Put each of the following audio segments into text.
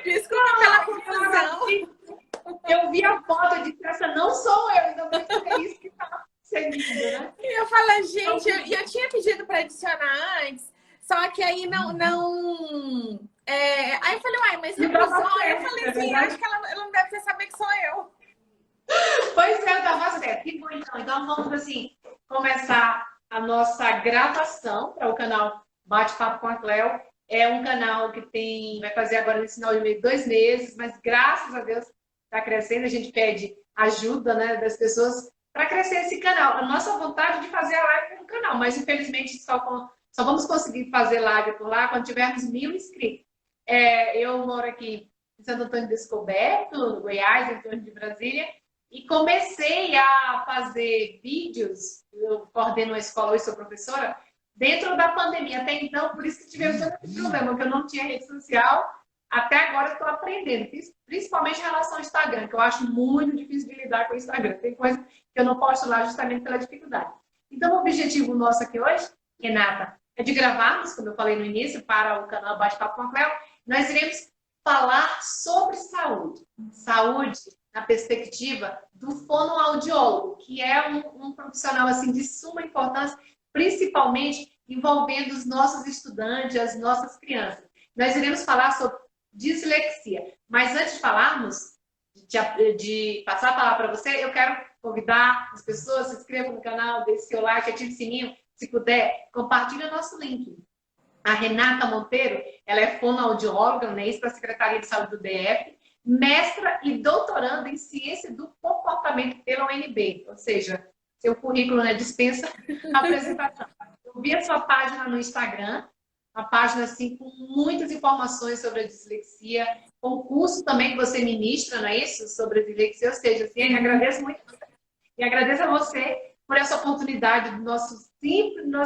Desculpa pela confusão. Eu vi a foto, eu disse, essa não sou eu, ainda bem que é isso que está seguindo, né? E eu falo, gente, eu tinha pedido para adicionar antes, só que aí aí eu falei, uai, mas não usou. Eu falei assim, acho que ela não deve saber que sou eu. Pois é, eu estava certo. Que bom, então. Então vamos, assim, começar a nossa gravação para o canal Bate-Papo com a Cleo. É um canal que vai fazer agora nesse final de mês 2 meses, mas graças a Deus está crescendo. A gente pede ajuda, né, das pessoas para crescer esse canal. A nossa vontade de fazer a live no canal, mas infelizmente só vamos conseguir fazer live por lá quando tivermos 1000 inscritos. Eu moro aqui em Santo Antônio Descoberto, no Goiás, em torno de Brasília, e comecei a fazer vídeos. Eu coordeno uma escola, hoje sou professora, dentro da pandemia. Até então, por isso que tivemos tanto problema, que eu não tinha rede social. Até agora estou aprendendo, principalmente em relação ao Instagram, que eu acho muito difícil de lidar com o Instagram. Tem coisa que eu não posto lá justamente pela dificuldade. Então, o objetivo nosso aqui hoje, Renata, é de gravarmos, como eu falei no início, para o canal Bate-Papo com a Cleo. Nós iremos falar sobre saúde. Saúde na perspectiva do fonoaudiólogo, que é um profissional assim, de suma importância, principalmente envolvendo os nossos estudantes, as nossas crianças. Nós iremos falar sobre dislexia. Mas antes de falarmos, de passar a palavra para você, eu quero convidar as pessoas, se inscrevam no canal, deixe seu like, ative o sininho, se puder, compartilhe o nosso link. A Renata Monteiro, ela é fonoaudióloga, né, para a Secretaria de Saúde do DF, mestra e doutoranda em Ciência do Comportamento pela UNB, ou seja, seu currículo, né, dispensa a apresentação. Eu vi a sua página no Instagram, uma página assim, com muitas informações sobre a dislexia, com curso também que você ministra, não é isso? Sobre a dislexia, ou seja, assim, agradeço muito e agradeço a você por essa oportunidade do nosso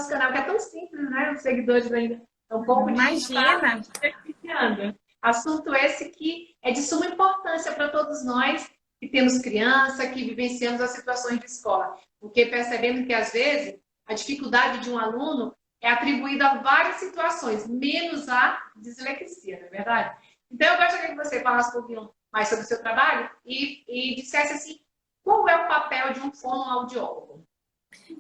canal, que é tão simples, né? Os seguidores ainda estão um pouco Imagina! Assunto esse que é de suma importância para todos nós que temos criança, que vivenciamos as situações de escola. Porque percebemos que, às vezes, a dificuldade de um aluno é atribuída a várias situações, menos a dislexia, não é verdade? Então, eu gostaria que você falasse um pouquinho mais sobre o seu trabalho e dissesse assim, qual é o papel de um fonoaudiólogo?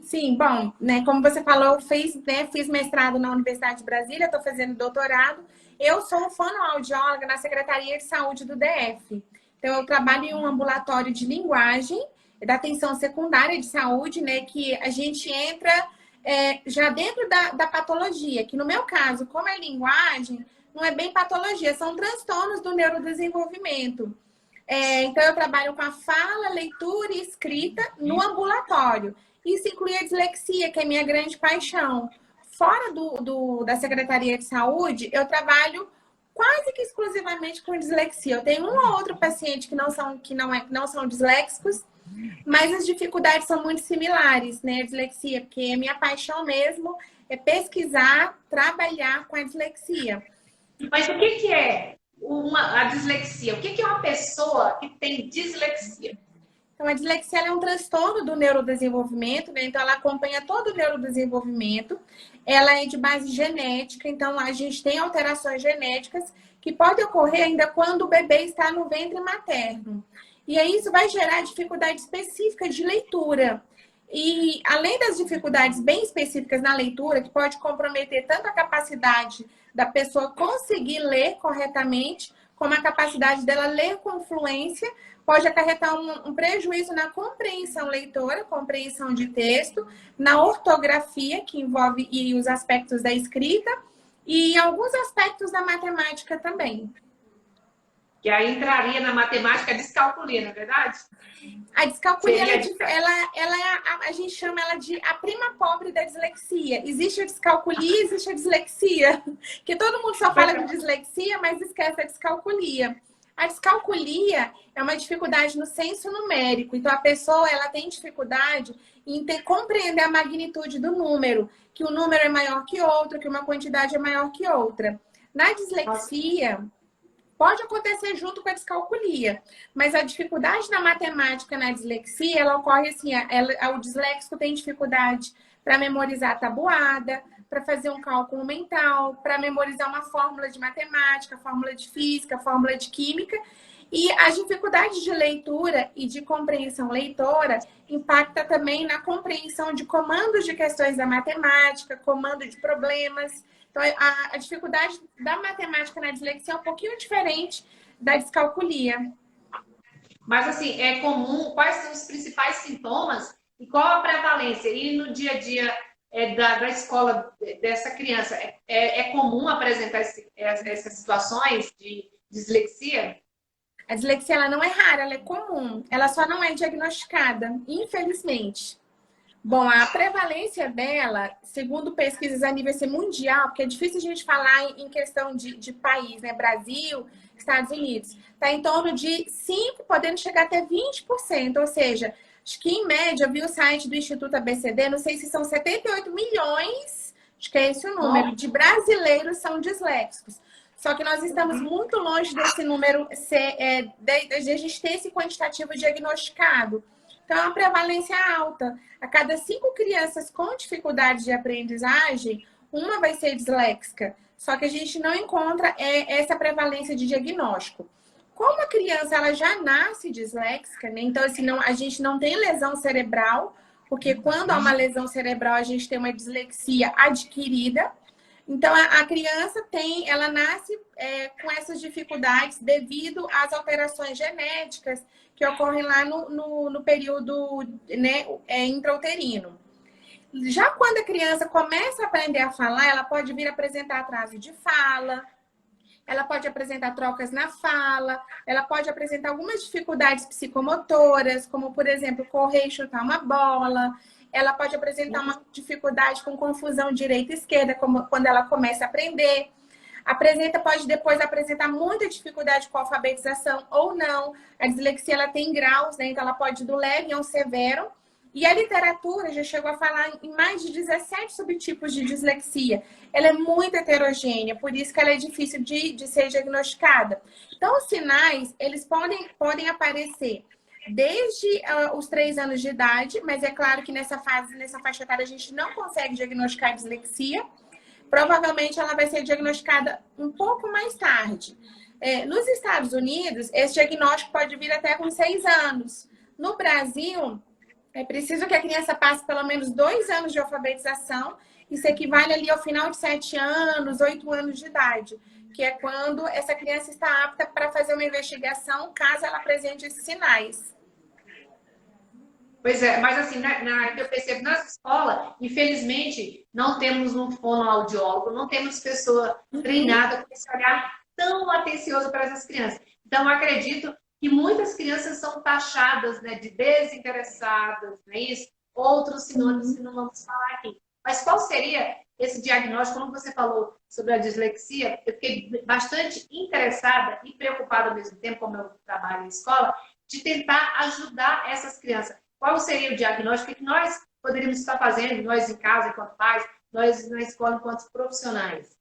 Sim, bom, né, como você falou, fiz mestrado na Universidade de Brasília, estou fazendo doutorado. Eu sou fonoaudióloga na Secretaria de Saúde do DF. Então, eu trabalho em um ambulatório de linguagem da atenção secundária de saúde, né, que a gente entra já dentro da patologia, que no meu caso, como é linguagem, não é bem patologia, são transtornos do neurodesenvolvimento. Então, eu trabalho com a fala, leitura e escrita no ambulatório. Isso inclui a dislexia, que é minha grande paixão. Fora da Secretaria de Saúde, eu trabalho quase que exclusivamente com dislexia. Eu tenho um ou outro paciente que não são disléxicos, mas as dificuldades são muito similares, né? A dislexia, porque a minha paixão mesmo é pesquisar, trabalhar com a dislexia. Mas o que é a dislexia? O que é uma pessoa que tem dislexia? Então, a dislexia é um transtorno do neurodesenvolvimento, né? Então, ela acompanha todo o neurodesenvolvimento. Ela é de base genética, então a gente tem alterações genéticas que podem ocorrer ainda quando o bebê está no ventre materno. E aí isso vai gerar dificuldade específica de leitura. E além das dificuldades bem específicas na leitura, que pode comprometer tanto a capacidade da pessoa conseguir ler corretamente, como a capacidade dela ler com fluência, pode acarretar um prejuízo na compreensão leitora, compreensão de texto, na ortografia, que envolve os aspectos da escrita, e alguns aspectos da matemática também. Que aí entraria na matemática a descalculia, não é verdade? A descalculia, a gente chama ela de a prima pobre da dislexia. Existe a descalculia, existe a dislexia. Que todo mundo só fala de dislexia, mas esquece a descalculia. A descalculia é uma dificuldade no senso numérico. Então, a pessoa ela tem dificuldade em compreender a magnitude do número. Que o número é maior que outro, que uma quantidade é maior que outra. Na dislexia, pode acontecer junto com a descalculia. Mas a dificuldade na matemática, na dislexia, ela ocorre assim. O disléxico tem dificuldade para memorizar a tabuada, para fazer um cálculo mental, para memorizar uma fórmula de matemática, fórmula de física, fórmula de química. E as dificuldades de leitura e de compreensão leitora impacta também na compreensão de comandos de questões da matemática, comando de problemas. Então, a dificuldade da matemática na dislexia é um pouquinho diferente da descalculia. Mas, assim, é comum, quais são os principais sintomas e qual a prevalência? E no dia a dia da escola dessa criança, é comum apresentar essas situações de dislexia? A dislexia ela não é rara, ela é comum. Ela só não é diagnosticada, infelizmente. Bom, a prevalência dela, segundo pesquisas a nível mundial, porque é difícil a gente falar em questão de país, né? Brasil, Estados Unidos, está em torno de 5%, podendo chegar até 20%. Ou seja, acho que em média, eu vi o site do Instituto ABCD, não sei se são 78 milhões, acho que é esse o número, de brasileiros são disléxicos. Só que nós estamos muito longe desse número, de a gente ter esse quantitativo diagnosticado. Então, é uma prevalência alta. A cada 5 crianças com dificuldade de aprendizagem, uma vai ser disléxica. Só que a gente não encontra essa prevalência de diagnóstico. Como a criança ela já nasce disléxica, né? Então, assim, a gente não tem lesão cerebral, porque quando há uma lesão cerebral, a gente tem uma dislexia adquirida. Então, a criança ela nasce com essas dificuldades devido às alterações genéticas que ocorrem lá no período, né, intrauterino. Já quando a criança começa a aprender a falar, ela pode vir apresentar atraso de fala, ela pode apresentar trocas na fala, ela pode apresentar algumas dificuldades psicomotoras, como, por exemplo, correr e chutar uma bola. Ela pode apresentar uma dificuldade com confusão direita e esquerda, como quando ela começa a aprender. Pode depois apresentar muita dificuldade com a alfabetização ou não. A dislexia ela tem graus, né? Então ela pode ir do leve ao severo. E a literatura já chegou a falar em mais de 17 subtipos de dislexia. Ela é muito heterogênea, por isso que ela é difícil de ser diagnosticada. Então, os sinais, eles podem aparecer desde os 3 anos de idade, mas é claro que nessa faixa etária, a gente não consegue diagnosticar a dislexia. Provavelmente, ela vai ser diagnosticada um pouco mais tarde. Nos Estados Unidos, esse diagnóstico pode vir até com 6 anos. No Brasil, é preciso que a criança passe pelo menos 2 anos de alfabetização. Isso equivale ali ao final de 7 anos, 8 anos de idade, que é quando essa criança está apta para fazer uma investigação, caso ela apresente esses sinais. Pois é, mas assim, eu percebo nas escolas, infelizmente, não temos um fonoaudiólogo, não temos pessoa treinada com esse olhar tão atencioso para essas crianças. Então, eu acredito que muitas crianças são taxadas, né, de desinteressadas, não é isso? Outros sinônimos que não vamos falar aqui. Mas qual seria esse diagnóstico? Como você falou sobre a dislexia, eu fiquei bastante interessada e preocupada ao mesmo tempo, como eu trabalho em escola, de tentar ajudar essas crianças. Qual seria o diagnóstico que nós poderíamos estar fazendo, nós em casa, enquanto pais, nós na escola, enquanto profissionais?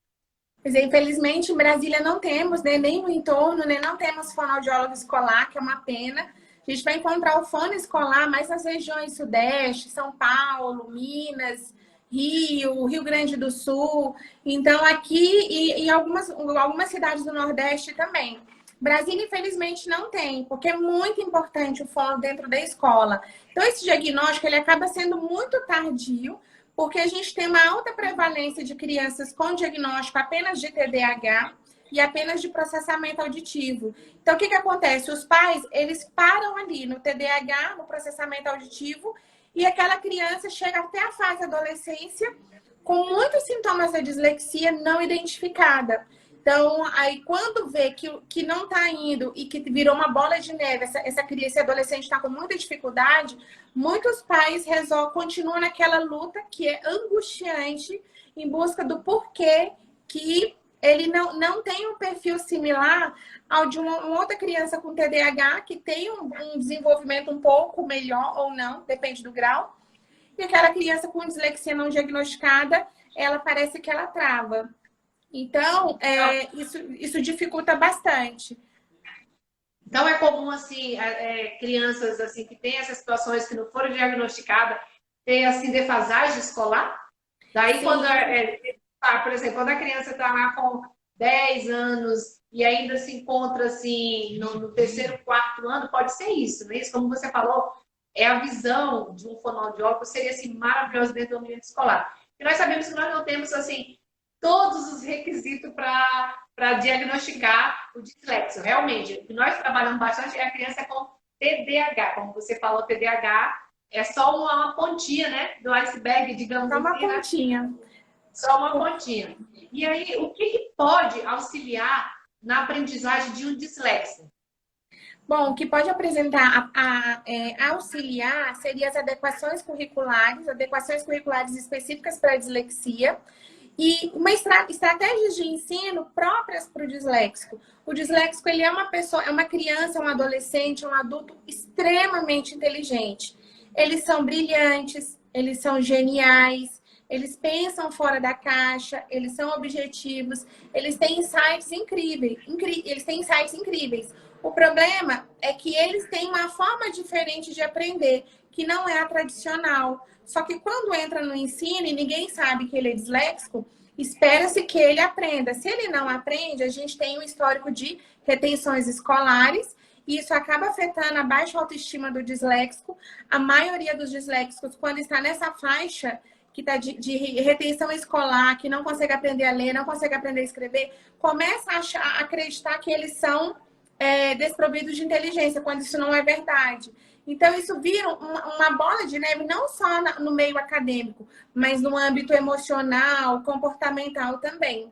Pois é, infelizmente, em Brasília não temos, né, nem no entorno, né, não temos fonoaudiólogo escolar, que é uma pena. A gente vai encontrar o fono escolar mais nas regiões sudeste, São Paulo, Minas, Rio Grande do Sul. Então, aqui e em algumas cidades do Nordeste também. Brasília, infelizmente, não tem, porque é muito importante o fono dentro da escola. Então, esse diagnóstico ele acaba sendo muito tardio, porque a gente tem uma alta prevalência de crianças com diagnóstico apenas de TDAH e apenas de processamento auditivo. Então, o que acontece? Os pais, eles param ali no TDAH, no processamento auditivo, e aquela criança chega até a fase da adolescência com muitos sintomas da dislexia não identificada. Então, aí quando vê que não está indo e que virou uma bola de neve, essa criança, esse adolescente está com muita dificuldade, muitos pais continuam naquela luta que é angustiante em busca do porquê que ele não tem um perfil similar ao de uma outra criança com TDAH que tem um desenvolvimento um pouco melhor ou não, depende do grau. E aquela criança com dislexia não diagnosticada, ela parece que ela trava. Então, isso dificulta bastante. Então, é comum, assim, crianças assim, que têm essas situações que não foram diagnosticadas ter, assim, defasagem escolar? Daí, quando, Sim. por exemplo, quando a criança está lá com 10 anos e ainda se encontra assim no terceiro, quarto ano, pode ser isso, não é isso? Como você falou, é a visão de um fonoaudiólogo seria assim, maravilhosa dentro do ambiente escolar. E nós sabemos que nós não temos assim todos os requisitos para diagnosticar o dislexia. Realmente, o que nós trabalhamos bastante é a criança com TDAH. Como você falou, TDAH é só uma pontinha, né, do iceberg, digamos Só uma assim, né? pontinha. Só uma pontinha. E aí, o que, que pode auxiliar na aprendizagem de um dislexo? Bom, o que pode apresentar auxiliar seria as adequações curriculares específicas para a dislexia e estratégias de ensino próprias para o disléxico. O disléxico ele é uma pessoa, é uma criança, um adolescente, um adulto extremamente inteligente. Eles são brilhantes, eles são geniais, eles pensam fora da caixa, eles são objetivos, eles têm insights incríveis. O problema é que eles têm uma forma diferente de aprender, que não é a tradicional. Só que quando entra no ensino e ninguém sabe que ele é disléxico, espera-se que ele aprenda. Se ele não aprende, a gente tem um histórico de retenções escolares e isso acaba afetando a baixa autoestima do disléxico. A maioria dos disléxicos, quando está nessa faixa que está de retenção escolar, que não consegue aprender a ler, não consegue aprender a escrever, começa a acreditar que eles são desprovidos de inteligência, quando isso não é verdade. Então, isso vira uma bola de neve, não só no meio acadêmico, mas no âmbito emocional, comportamental também.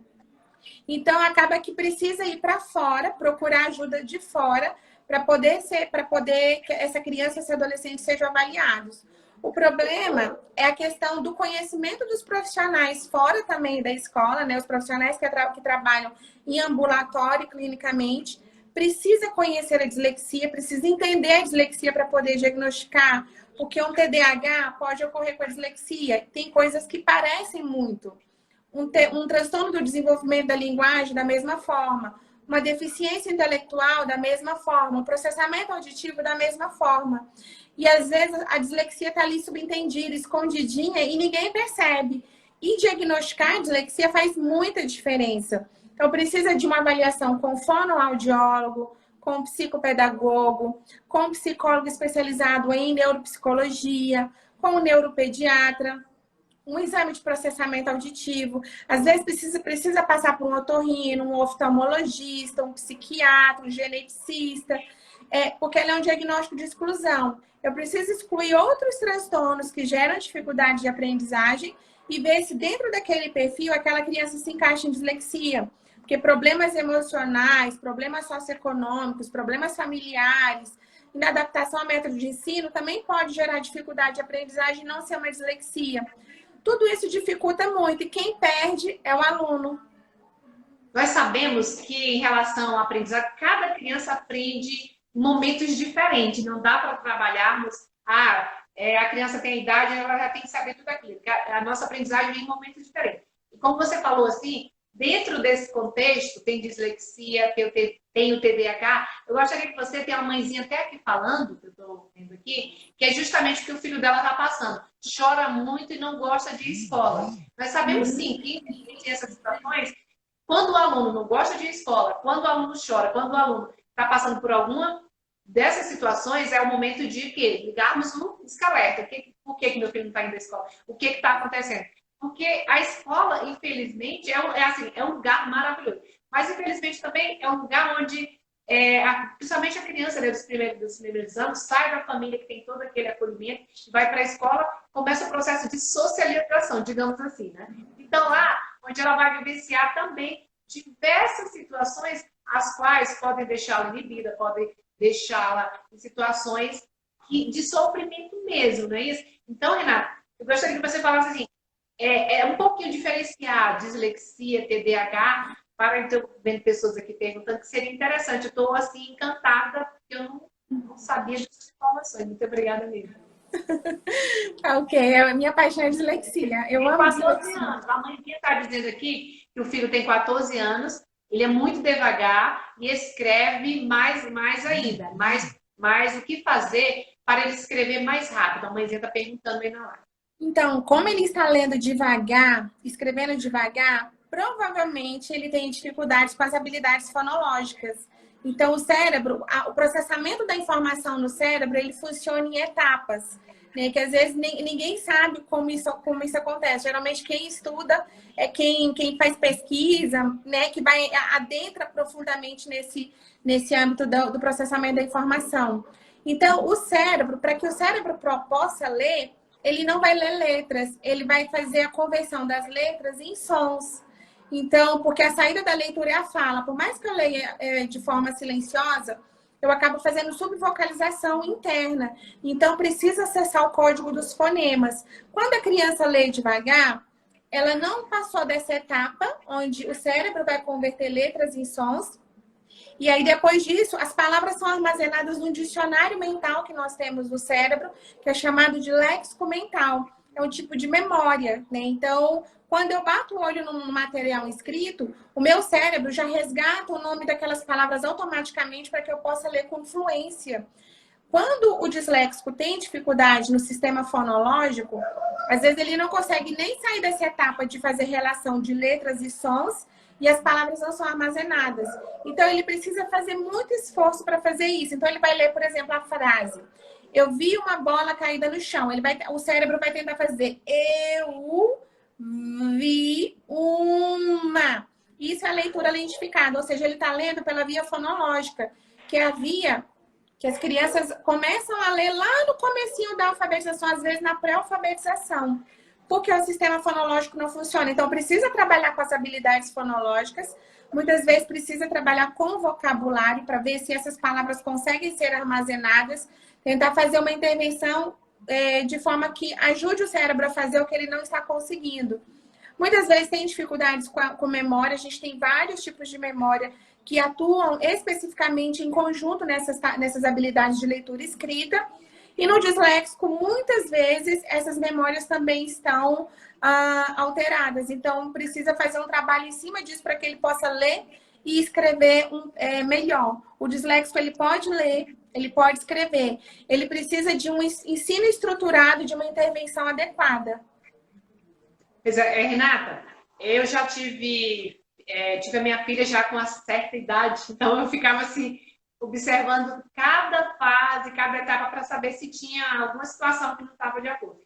Então, acaba que precisa ir para fora, procurar ajuda de fora, para poder que essa criança, esse adolescente sejam avaliados. O problema é a questão do conhecimento dos profissionais fora também da escola, né? Os profissionais que trabalham em ambulatório, clinicamente, precisa conhecer a dislexia, precisa entender a dislexia para poder diagnosticar, porque um TDAH pode ocorrer com a dislexia. Tem coisas que parecem muito. Um transtorno do desenvolvimento da linguagem, da mesma forma. Uma deficiência intelectual, da mesma forma. Um processamento auditivo, da mesma forma. E às vezes a dislexia está ali subentendida, escondidinha e ninguém percebe. E diagnosticar a dislexia faz muita diferença. Então, precisa de uma avaliação com fonoaudiólogo, com psicopedagogo, com psicólogo especializado em neuropsicologia, com o neuropediatra, um exame de processamento auditivo. Às vezes precisa passar por um otorrino, um oftalmologista, um psiquiatra, um geneticista, porque ele é um diagnóstico de exclusão. Eu preciso excluir outros transtornos que geram dificuldade de aprendizagem e ver se dentro daquele perfil aquela criança se encaixa em dislexia. Porque problemas emocionais, problemas socioeconômicos, problemas familiares, inadaptação ao método de ensino também pode gerar dificuldade de aprendizagem e não ser uma dislexia. Tudo isso dificulta muito e quem perde é o aluno. Nós sabemos que em relação ao aprendizado, cada criança aprende em momentos diferentes. Não dá para trabalharmos, a criança tem a idade, ela já tem que saber tudo aquilo. A nossa aprendizagem vem em momentos diferentes. E como você falou assim, dentro desse contexto, tem dislexia, tem o TDAH, eu gostaria que você tenha uma mãezinha até aqui falando, que eu estou vendo aqui, que é justamente o que o filho dela está passando. Chora muito e não gosta de escola. Nós sabemos sim que, infelizmente, essas situações, quando o aluno não gosta de escola, quando o aluno chora, quando o aluno está passando por alguma dessas situações, é o momento de quê? Ligarmos no pisca-alerta. Por que meu filho não está indo à escola? O que está acontecendo? Porque a escola, infelizmente, é um lugar maravilhoso. Mas, infelizmente, também é um lugar onde, principalmente a criança, né, dos primeiros anos, sai da família que tem todo aquele acolhimento, vai para a escola, começa o processo de socialização, digamos assim, né? Então, lá, onde ela vai vivenciar também diversas situações, as quais podem deixá-la inibida, podem deixá-la em situações de sofrimento mesmo, não é isso? Então, Renata, eu gostaria que você falasse assim, um pouquinho diferenciar dislexia, TDAH, para então, vendo pessoas aqui perguntando, que seria interessante. Eu estou, assim, encantada, porque eu não sabia dessas informações. Muito obrigada mesmo. Ok, a minha paixão é dislexia. Eu Tem amo 14 dislexia. anos. A mãe está dizendo aqui que o filho tem 14 anos, ele é muito devagar e escreve mais ainda. Mas o que fazer para ele escrever mais rápido? A mãezinha está perguntando aí na live. Então, como ele está lendo devagar, escrevendo devagar, provavelmente ele tem dificuldades com as habilidades fonológicas. Então, o cérebro, o processamento da informação no cérebro, ele funciona em etapas, né? Que às vezes ninguém sabe como isso acontece. Geralmente, quem estuda é quem faz pesquisa, né? Que vai adentra profundamente nesse âmbito do processamento da informação. Então, o cérebro, para que o cérebro possa ler, ele não vai ler letras, ele vai fazer a conversão das letras em sons. Então, porque a saída da leitura é a fala. Por mais que eu leia de forma silenciosa, eu acabo fazendo subvocalização interna. Então, precisa acessar o código dos fonemas. Quando a criança lê devagar, ela não passou dessa etapa, onde o cérebro vai converter letras em sons. E aí, depois disso, as palavras são armazenadas num dicionário mental que nós temos no cérebro, que é chamado de léxico mental. É um tipo de memória, né? Então, quando eu bato o olho num material escrito, o meu cérebro já resgata o nome daquelas palavras automaticamente para que eu possa ler com fluência. Quando o disléxico tem dificuldade no sistema fonológico, às vezes ele não consegue nem sair dessa etapa de fazer relação de letras e sons e as palavras não são armazenadas. Então, ele precisa fazer muito esforço para fazer isso. Então, ele vai ler, por exemplo, a frase: eu vi uma bola caída no chão. O cérebro vai tentar fazer: eu vi uma. Isso é a leitura lentificada, ou seja, ele está lendo pela via fonológica, que é a via que as crianças começam a ler lá no comecinho da alfabetização, às vezes na pré-alfabetização, porque o sistema fonológico não funciona. Então, precisa trabalhar com as habilidades fonológicas, muitas vezes precisa trabalhar com o vocabulário para ver se essas palavras conseguem ser armazenadas, tentar fazer uma intervenção de forma que ajude o cérebro a fazer o que ele não está conseguindo. Muitas vezes tem dificuldades com memória, a gente tem vários tipos de memória que atuam especificamente em conjunto nessas habilidades de leitura e escrita. E no disléxico, muitas vezes, essas memórias também estão alteradas. Então, precisa fazer um trabalho em cima disso para que ele possa ler e escrever melhor. O disléxico, ele pode ler, ele pode escrever. Ele precisa de um ensino estruturado, de uma intervenção adequada. Renata, eu já tive a minha filha já com uma certa idade, então eu ficava assim, observando cada fase, cada etapa para saber se tinha alguma situação que não estava de acordo.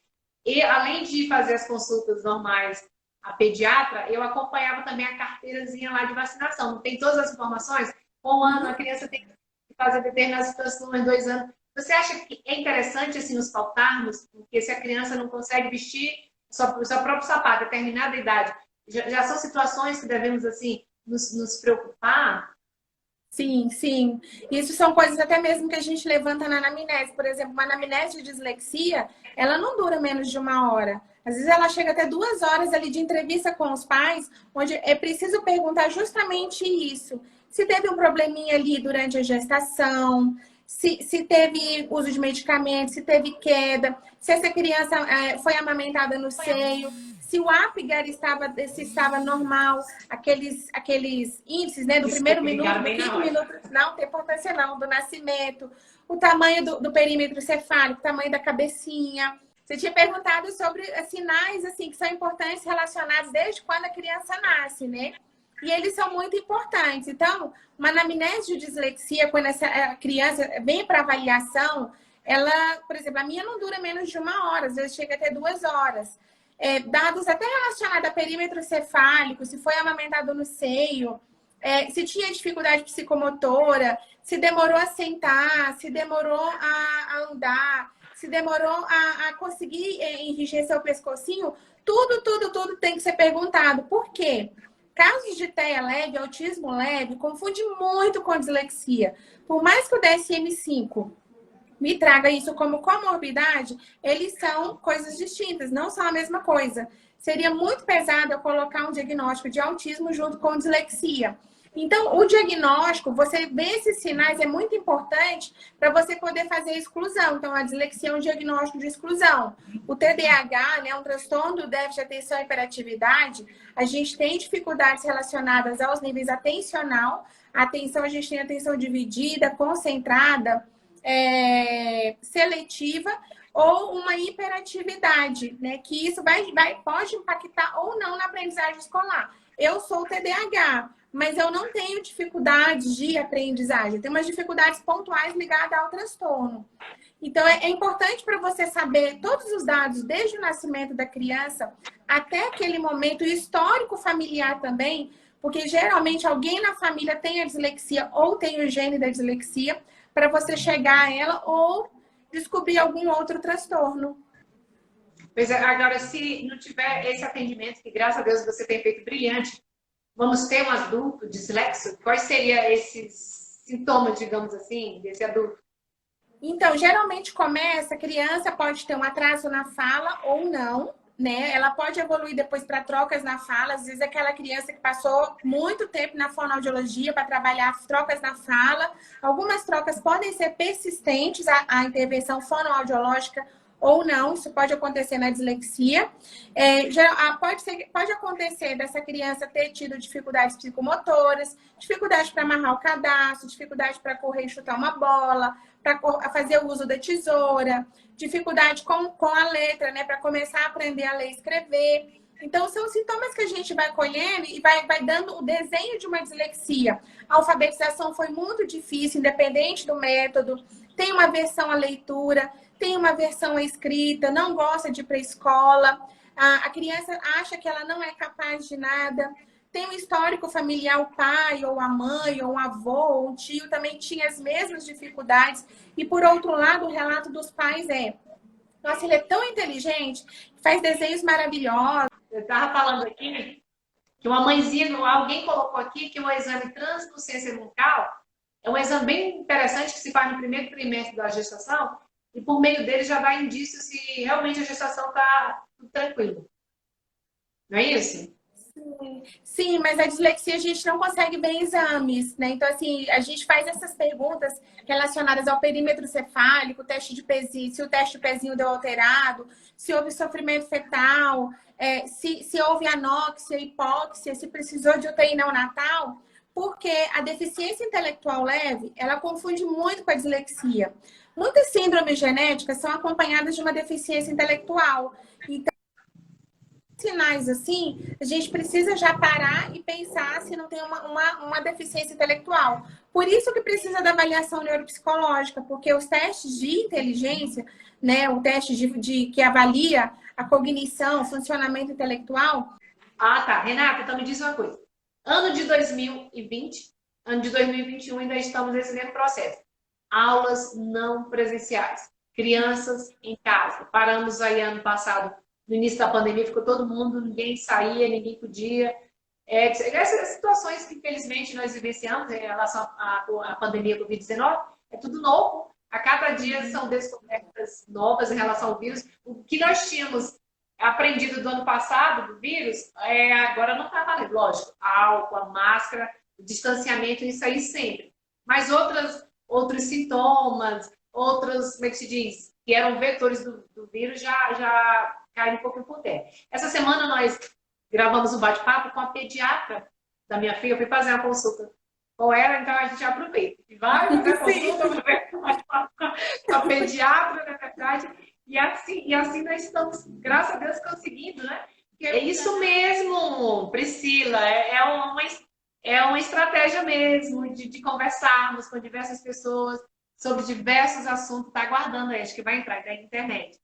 E além de fazer as consultas normais a pediatra, eu acompanhava também a carteirazinha lá de vacinação. Não tem todas as informações? Com um ano a criança tem que fazer determinadas situações, 2 anos. Você acha que é interessante assim nos pautarmos? Porque se a criança não consegue vestir o seu próprio sapato, determinada idade, já são situações que devemos assim nos preocupar? Sim, sim. Isso são coisas até mesmo que a gente levanta na anamnese. Por exemplo, uma anamnese de dislexia, ela não dura menos de 1 hora. Às vezes ela chega até 2 horas ali de entrevista com os pais, onde é preciso perguntar justamente isso. Se teve um probleminha ali durante a gestação, se teve uso de medicamentos, se teve queda, se essa criança foi amamentada no seio, se o Apgar estava normal, aqueles índices, né, do primeiro minuto, do quinto minuto, não tem importância não, do nascimento, o tamanho do perímetro cefálico, o tamanho da cabecinha. Você tinha perguntado sobre sinais assim que são importantes relacionados desde quando a criança nasce, né? E eles são muito importantes. Então, uma anamnese de dislexia, quando essa criança vem para avaliação, ela, por exemplo, a minha não dura menos de 1 hora, às vezes chega até 2 horas. Dados até relacionados a perímetro cefálico, se foi amamentado no seio, se tinha dificuldade psicomotora, se demorou a sentar, se demorou a andar, se demorou a conseguir enrijecer o pescocinho, tudo tem que ser perguntado. Por quê? Casos de TEA leve, autismo leve, confunde muito com dislexia. Por mais que o DSM-5 me traga isso como comorbidade, eles são coisas distintas, não são a mesma coisa. Seria muito pesado eu colocar um diagnóstico de autismo junto com dislexia. Então, o diagnóstico, você ver esses sinais é muito importante para você poder fazer a exclusão. Então, a dislexia é um diagnóstico de exclusão. O TDAH, né, um transtorno do déficit de atenção e hiperatividade, a gente tem dificuldades relacionadas aos níveis atencional. A atenção, a gente tem atenção dividida, concentrada, seletiva. ou uma hiperatividade, né? Que isso pode impactar ou não na aprendizagem escolar. Eu sou TDAH, mas eu não tenho dificuldades de aprendizagem. Eu tenho umas dificuldades pontuais ligadas ao transtorno. Então, é importante para você saber todos os dados, desde o nascimento da criança até aquele momento, o histórico familiar também, porque geralmente alguém na família tem a dislexia ou tem o gene da dislexia, para você chegar a ela ou descobrir algum outro transtorno. Pois é, agora, se não tiver esse atendimento, que graças a Deus você tem feito brilhante, vamos ter um adulto dislexo? Quais seriam esses sintomas, digamos assim, desse adulto? Então, geralmente começa, a criança pode ter um atraso na fala ou não, né? Ela pode evoluir depois para trocas na fala. Às vezes, aquela criança que passou muito tempo na fonoaudiologia para trabalhar trocas na fala. Algumas trocas podem ser persistentes à intervenção fonoaudiológica ou não. Isso pode acontecer na dislexia. Pode acontecer dessa criança ter tido dificuldades psicomotoras, dificuldade para amarrar o cadastro, dificuldade para correr e chutar uma bola, para fazer o uso da tesoura, dificuldade com a letra, né? Para começar a aprender a ler e escrever. Então, são sintomas que a gente vai colhendo e vai dando o desenho de uma dislexia. A alfabetização foi muito difícil, independente do método. Tem uma versão à leitura, tem uma versão à escrita, não gosta de ir para a escola. A criança acha que ela não é capaz de nada. Tem um histórico familiar, o pai, ou a mãe, ou o avô, ou o tio também tinha as mesmas dificuldades. E, por outro lado, o relato dos pais nossa, ele é tão inteligente, faz desenhos maravilhosos. Eu estava falando aqui que uma mãezinha, alguém colocou aqui que o exame translucência nucal é um exame bem interessante que se faz no primeiro trimestre da gestação e por meio dele já dá indício se realmente a gestação está tranquila. Não é isso? Sim, mas a dislexia a gente não consegue ver em exames, né? Então, assim, a gente faz essas perguntas relacionadas ao perímetro cefálico, teste de pezinho, se o teste de pezinho deu alterado, se houve sofrimento fetal, se houve anóxia, hipóxia, se precisou de UTI neonatal, porque a deficiência intelectual leve, ela confunde muito com a dislexia. Muitas síndromes genéticas são acompanhadas de uma deficiência intelectual. Então, sinais assim, a gente precisa já parar e pensar se não tem uma deficiência intelectual. Por isso que precisa da avaliação neuropsicológica, porque os testes de inteligência, né, o teste que avalia a cognição, o funcionamento intelectual. Ah, tá. Renata, então me diz uma coisa. Ano de 2020, ano de 2021, ainda estamos nesse mesmo processo. Aulas não presenciais. Crianças em casa. Paramos aí ano passado. No início da pandemia ficou todo mundo, ninguém saía, ninguém podia. Essas situações que, infelizmente, nós vivenciamos em relação à pandemia Covid-19, é tudo novo. A cada dia são descobertas novas em relação ao vírus. O que nós tínhamos aprendido do ano passado, do vírus, agora não está valendo. Lógico, a álcool, a máscara, o distanciamento, isso aí sempre. Mas outros sintomas, outros, como é que se diz, que eram vetores do vírus, já caíram um pouquinho por terra. Essa semana nós gravamos um bate-papo com a pediatra da minha filha. Eu fui fazer uma consulta com ela, então a gente aproveita. E vai fazer consulta, bate-papo com a pediatra, na verdade. E assim nós estamos, graças a Deus, conseguindo, né? É isso mesmo, Priscila. É uma estratégia mesmo de conversarmos com diversas pessoas sobre diversos assuntos. Está aguardando aí, acho que vai entrar na internet.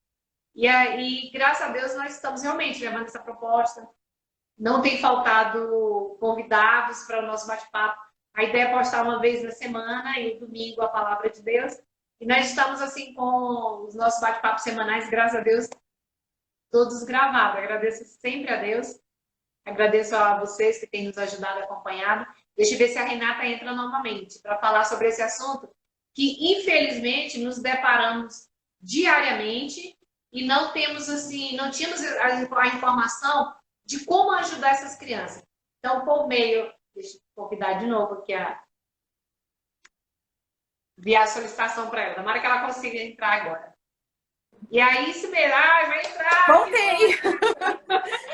E aí, graças a Deus, nós estamos realmente levando essa proposta. Não tem faltado convidados para o nosso bate-papo. A ideia é postar uma vez na semana e domingo a palavra de Deus. E nós estamos assim com os nossos bate-papos semanais, graças a Deus, todos gravados. Agradeço sempre a Deus. Agradeço a vocês que têm nos ajudado, acompanhado. Deixa eu ver se a Renata entra novamente para falar sobre esse assunto que, infelizmente, nos deparamos diariamente e não tínhamos a informação de como ajudar essas crianças. Então, por meio... Deixa eu convidar de novo aqui enviar a solicitação para ela. Tomara que ela consiga entrar agora. E aí, se vai entrar. Voltei.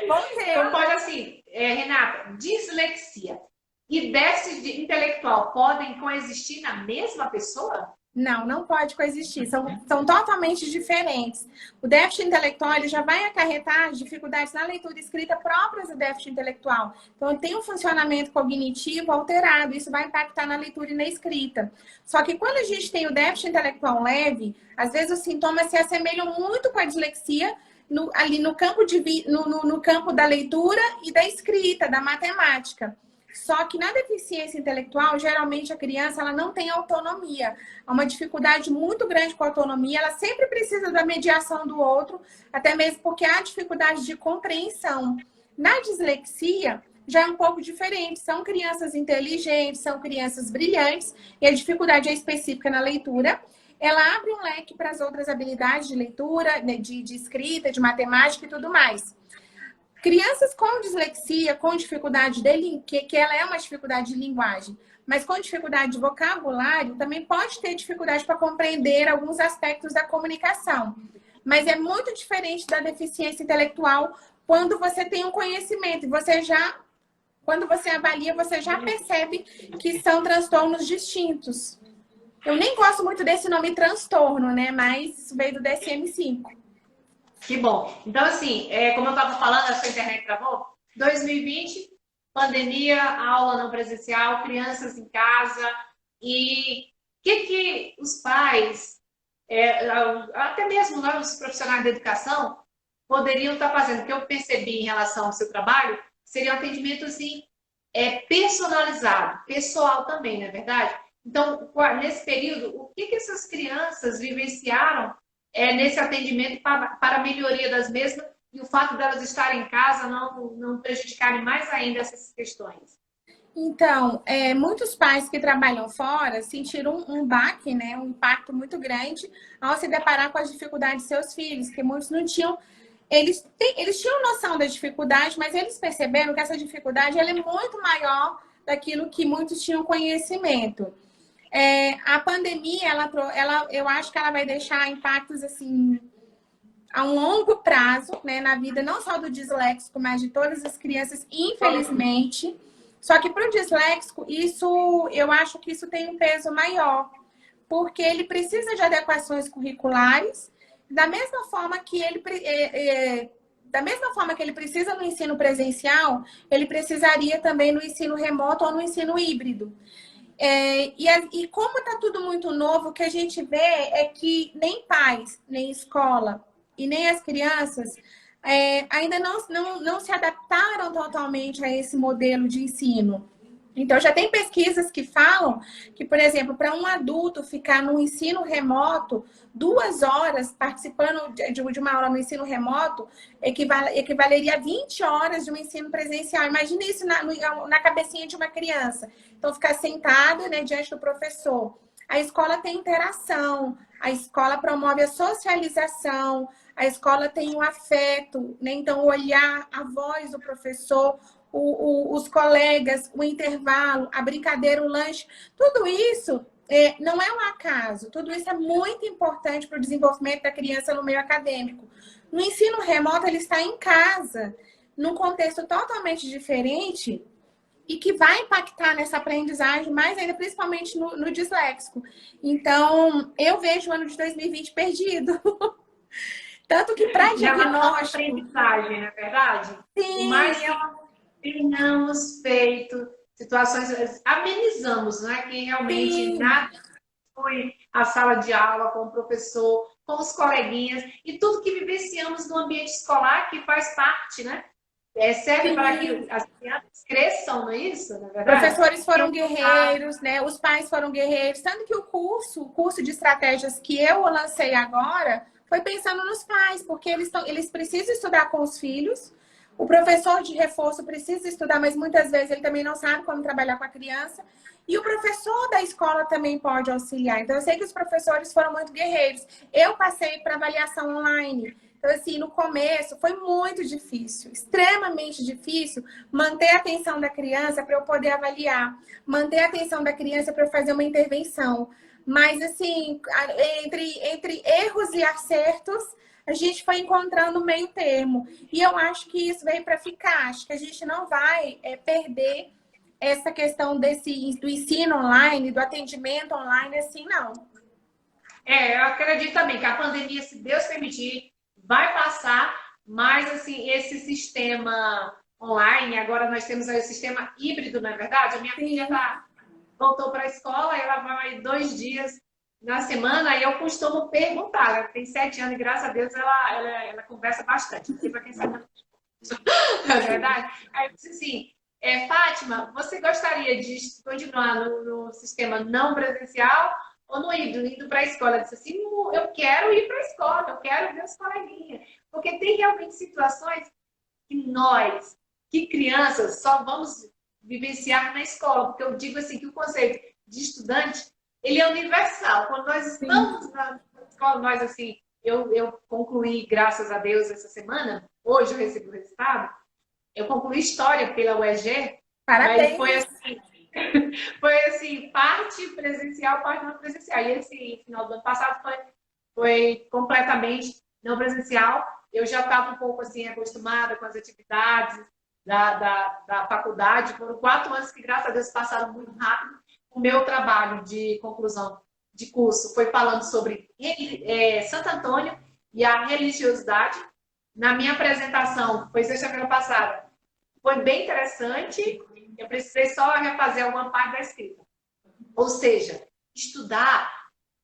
Voltei. Então, pode assim, Renata, dislexia e déficit intelectual podem coexistir na mesma pessoa? Não, não pode coexistir. São totalmente diferentes. O déficit intelectual ele já vai acarretar dificuldades na leitura e escrita próprias do déficit intelectual. Então, tem um funcionamento cognitivo alterado. Isso vai impactar na leitura e na escrita. Só que quando a gente tem o déficit intelectual leve, às vezes os sintomas se assemelham muito com a dislexia ali no campo, no campo da leitura e da escrita, da matemática. Só que na deficiência intelectual, geralmente a criança ela não tem autonomia. Há uma dificuldade muito grande com a autonomia. Ela sempre precisa da mediação do outro, até mesmo porque há dificuldade de compreensão. Na dislexia, já é um pouco diferente. São crianças inteligentes, são crianças brilhantes, e a dificuldade é específica na leitura. Ela abre um leque para as outras habilidades de leitura, de escrita, de matemática e tudo mais. Crianças com dislexia, com dificuldade que ela é uma dificuldade de linguagem, mas com dificuldade de vocabulário, também pode ter dificuldade para compreender alguns aspectos da comunicação. Mas é muito diferente da deficiência intelectual quando você tem um conhecimento e quando você avalia, você já percebe que são transtornos distintos. Eu nem gosto muito desse nome transtorno, né? Mas isso veio do DSM-5. Que bom. Então, assim, como eu estava falando, a sua internet travou. 2020, pandemia, aula não presencial, crianças em casa. E o que os pais, até mesmo nós, os profissionais da educação, poderiam estar fazendo? O que eu percebi em relação ao seu trabalho seria um atendimento, assim, personalizado, pessoal também, não é verdade? Então, nesse período, o que essas crianças vivenciaram nesse atendimento para a melhoria das mesmas e o fato delas estarem em casa não prejudicarem mais ainda essas questões? Então, muitos pais que trabalham fora sentiram um baque, né, um impacto muito grande ao se deparar com as dificuldades de seus filhos, que muitos não tinham. Eles tinham noção da dificuldade, mas eles perceberam que essa dificuldade ela é muito maior daquilo que muitos tinham conhecimento. A pandemia, eu acho que ela vai deixar impactos assim a um longo prazo, né, na vida não só do disléxico, mas de todas as crianças, infelizmente. Só que para o disléxico, eu acho que isso tem um peso maior, porque ele precisa de adequações curriculares, da mesma forma que ele precisa no ensino presencial, ele precisaria também no ensino remoto ou no ensino híbrido. E como está tudo muito novo, o que a gente vê é que nem pais, nem escola e nem as crianças ainda não se adaptaram totalmente a esse modelo de ensino. Então, já tem pesquisas que falam que, por exemplo, para um adulto ficar no ensino remoto 2 horas participando de uma aula no ensino remoto equivaleria a 20 horas de um ensino presencial. Imagina isso na cabecinha de uma criança. Então, ficar sentado, né, diante do professor. A escola tem interação, a escola promove a socialização, a escola tem o afeto, né? Então, o olhar, a voz do professor, os colegas, o intervalo, a brincadeira, o lanche, tudo isso não é um acaso, tudo isso é muito importante para o desenvolvimento da criança no meio acadêmico. No ensino remoto, ele está em casa, num contexto totalmente diferente e que vai impactar nessa aprendizagem, mais ainda, principalmente no disléxico. Então, eu vejo o ano de 2020 perdido. Tanto que para diagnóstico... aprendizagem, não é verdade? Sim, Mas tenhamos feito situações, amenizamos, né? Que realmente sim. nada foi a sala de aula com o professor, com os coleguinhas e tudo que vivenciamos no ambiente escolar que faz parte, né? Serve para que as crianças cresçam, não é isso? Na verdade? Professores foram guerreiros, né? Os pais foram guerreiros. Tanto que o curso de estratégias que eu lancei agora foi pensando nos pais, porque eles precisam estudar com os filhos. O professor de reforço precisa estudar, mas muitas vezes ele também não sabe como trabalhar com a criança. E o professor da escola também pode auxiliar. Então, eu sei que os professores foram muito guerreiros. Eu passei para avaliação online. Então, assim, no começo foi muito difícil, extremamente difícil, manter a atenção da criança para eu poder avaliar, manter a atenção da criança para eu fazer uma intervenção. Mas, assim, entre erros e acertos, a gente foi encontrando o meio termo. E eu acho que isso veio para ficar. Acho que a gente não vai perder essa questão do ensino online, do atendimento online, assim, não. Eu acredito também que a pandemia, se Deus permitir, vai passar, mas assim, esse sistema online, agora nós temos aí o sistema híbrido, não é verdade? A minha filha Sim. voltou para a escola, ela vai 2 dias na semana, e eu costumo perguntar, ela tem 7 anos e graças a Deus ela conversa bastante, não sei para quem sabe, não é verdade? Aí eu disse assim, Fátima, você gostaria de continuar no sistema não presencial ou no híbrido, indo para a escola? Eu disse assim, eu quero ir para a escola, eu quero ver os coleguinhas. Porque tem realmente situações que nós, que crianças, só vamos vivenciar na escola. Porque eu digo assim, que o conceito de estudante, ele é universal. Quando nós Sim. estamos na escola, nós assim, eu concluí, graças a Deus, essa semana, hoje eu recebi o resultado, eu concluí História pela UEG, mas Parabéns. foi assim, parte presencial, parte não presencial. E esse final do ano passado foi completamente não presencial. Eu já estava um pouco assim acostumada com as atividades da faculdade. Foram 4 anos que, graças a Deus, passaram muito rápido. O meu trabalho de conclusão de curso foi falando sobre Santo Antônio e a religiosidade. Na minha apresentação, foi sexta-feira passada, foi bem interessante. Eu precisei só refazer alguma parte da escrita. Ou seja, estudar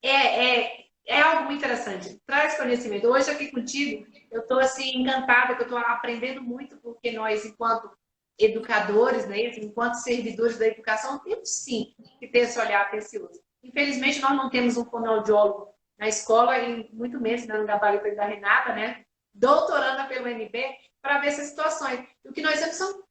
é algo muito interessante. Traz conhecimento. Hoje aqui contigo, eu estou assim encantada, que eu estou aprendendo muito, porque nós, enquanto educadores, né, enquanto servidores da educação, temos sim que ter esse olhar atencioso. Infelizmente, nós não temos um fonoaudiólogo na escola, e muito menos no gabarito da Renata, né, doutoranda pelo NB, para ver essas situações. O que nós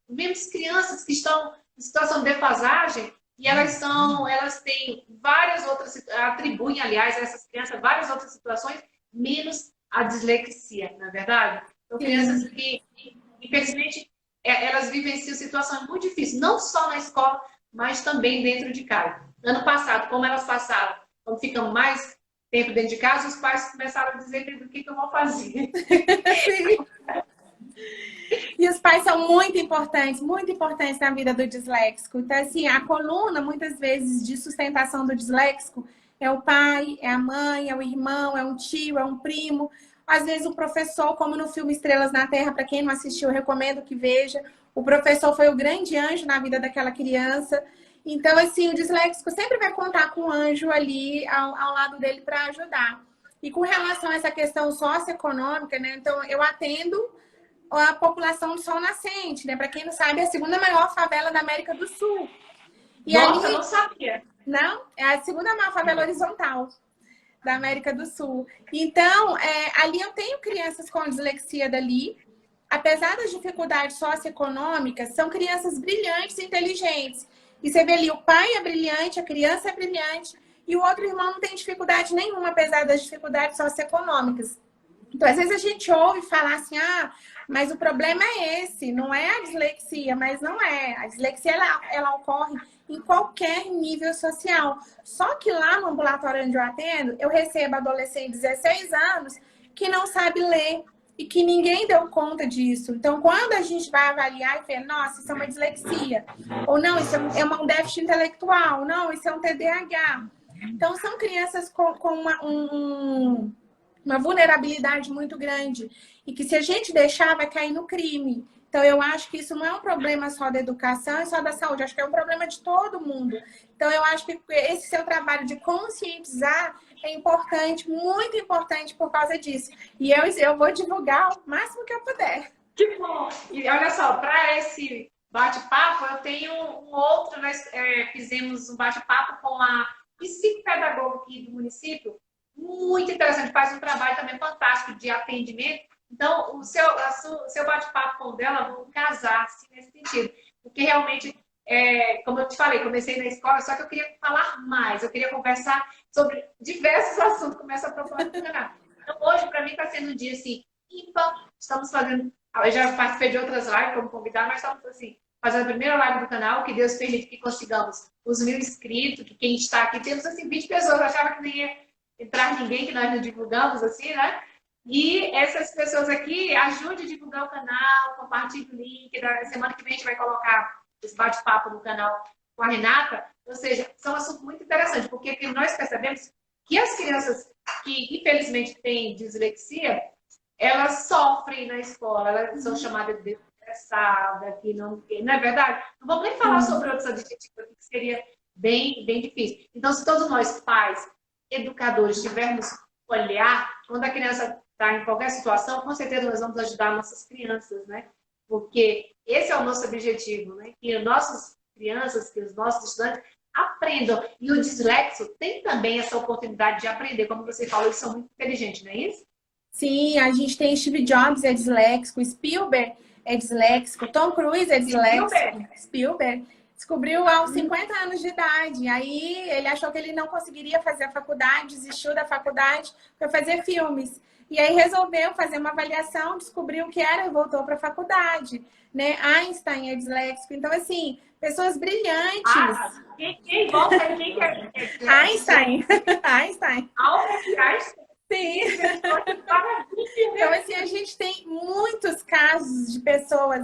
vemos crianças que estão em situação de defasagem, e elas têm várias outras, atribuem, aliás, a essas crianças várias outras situações, menos a dislexia, não é verdade? São crianças Sim. que, infelizmente, elas vivenciam situações muito difíceis, não só na escola, mas também dentro de casa. Ano passado, como elas passaram, como ficam mais tempo dentro de casa, os pais começaram a dizer o que eu vou fazer. Sim. E os pais são muito importantes na vida do disléxico. Então, assim, a coluna, muitas vezes, de sustentação do disléxico é o pai, é a mãe, é o irmão, é um tio, é um primo. Às vezes, o professor, como no filme Estrelas na Terra, para quem não assistiu, eu recomendo que veja. O professor foi o grande anjo na vida daquela criança. Então, assim, o disléxico sempre vai contar com o anjo ali ao lado dele para ajudar. E com relação a essa questão socioeconômica, né? Então, eu atendo a população do Sol Nascente, né? Para quem não sabe, é a segunda maior favela da América do Sul. E Nossa, eu não ali, sabia. não, é a segunda maior favela horizontal da América do Sul. Então, ali eu tenho crianças com dislexia dali. Apesar das dificuldades socioeconômicas, são crianças brilhantes e inteligentes. E você vê ali, o pai é brilhante, a criança é brilhante, e o outro irmão não tem dificuldade nenhuma, apesar das dificuldades socioeconômicas. Então, às vezes a gente ouve falar assim, mas o problema é esse, não é a dislexia, mas não é. A dislexia, ela ocorre em qualquer nível social. Só que lá no ambulatório onde eu atendo, eu recebo adolescente de 16 anos que não sabe ler e que ninguém deu conta disso. Então, quando a gente vai avaliar e fala, nossa, isso é uma dislexia, ou não, isso é um déficit intelectual, não, isso é um TDAH. Então, são crianças com uma vulnerabilidade muito grande e que se a gente deixar vai cair no crime. Então eu acho que isso não é um problema só da educação e só da saúde, acho que é um problema de todo mundo. Então eu acho que esse seu trabalho de conscientizar é importante, muito importante por causa disso. E eu vou divulgar o máximo que eu puder. Que bom! E olha só, para esse bate-papo, eu tenho um outro, nós fizemos um bate-papo com a psicopedagoga aqui do município, muito interessante, faz um trabalho também fantástico de atendimento. Então, seu bate-papo com o dela vão casar assim, nesse sentido. Porque realmente, como eu te falei, comecei na escola, só que eu queria falar mais, eu queria conversar sobre diversos assuntos, começa a proporcionar. Então, hoje, para mim, está sendo um dia assim, ímpar. Estamos fazendo. Eu já participei de outras lives como convidar, mas estamos assim, fazendo a primeira live do canal, que Deus permite que consigamos os 1.000 inscritos, que quem está aqui, temos assim 20 pessoas, eu achava que nem ia entrar ninguém, que nós não divulgamos, assim, né? E essas pessoas aqui, ajude a divulgar o canal, compartilhe o link. Da semana que vem a gente vai colocar esse bate-papo no canal com a Renata. Ou seja, são assuntos muito interessantes, porque nós percebemos que as crianças que, infelizmente, têm dislexia, elas sofrem na escola, elas são chamadas de estressada, que não é verdade? Não vamos nem falar sobre outros adjetivos aqui, que seria bem difícil. Então, se todos nós, pais, educadores, tivermos olhar, quando a criança está em qualquer situação, com certeza nós vamos ajudar nossas crianças, né? Porque esse é o nosso objetivo, né? Que as nossas crianças, que os nossos estudantes aprendam. E o dislexo tem também essa oportunidade de aprender. Como você falou, eles são muito inteligentes, não é isso? Sim, a gente tem Steve Jobs é disléxico, Spielberg é disléxico, Tom Cruise é disléxico. Spielberg descobriu aos 50 anos de idade. Aí ele achou que ele não conseguiria fazer a faculdade, desistiu da faculdade para fazer filmes. E aí resolveu fazer uma avaliação, descobriu o que era e voltou para a faculdade. Né? Einstein é disléxico. Então, assim, pessoas brilhantes. Quem volta? Quem é? Einstein. Einstein. Albert Einstein. Sim. Então, assim, a gente tem muitos casos de pessoas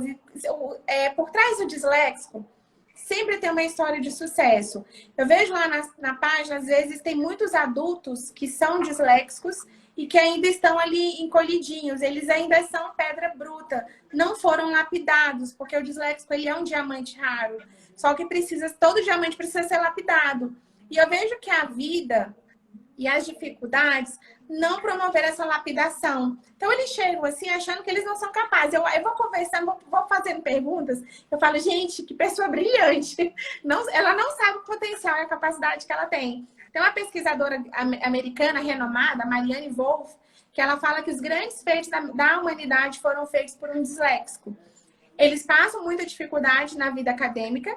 por trás do disléxico. Sempre tem uma história de sucesso. Eu vejo lá na página, às vezes, tem muitos adultos que são disléxicos e que ainda estão ali encolhidinhos. Eles ainda são pedra bruta. Não foram lapidados, porque o disléxico ele é um diamante raro. Só que todo diamante precisa ser lapidado. E eu vejo que a vida e as dificuldades não promoveram essa lapidação. Então, eles chegam assim, achando que eles não são capazes. Eu vou conversando, vou fazendo perguntas. Eu falo, gente, que pessoa brilhante. Ela não sabe o potencial e a capacidade que ela tem. Tem uma pesquisadora americana renomada, Marianne Wolf, que ela fala que os grandes feitos da humanidade foram feitos por um disléxico. Eles passam muita dificuldade na vida acadêmica,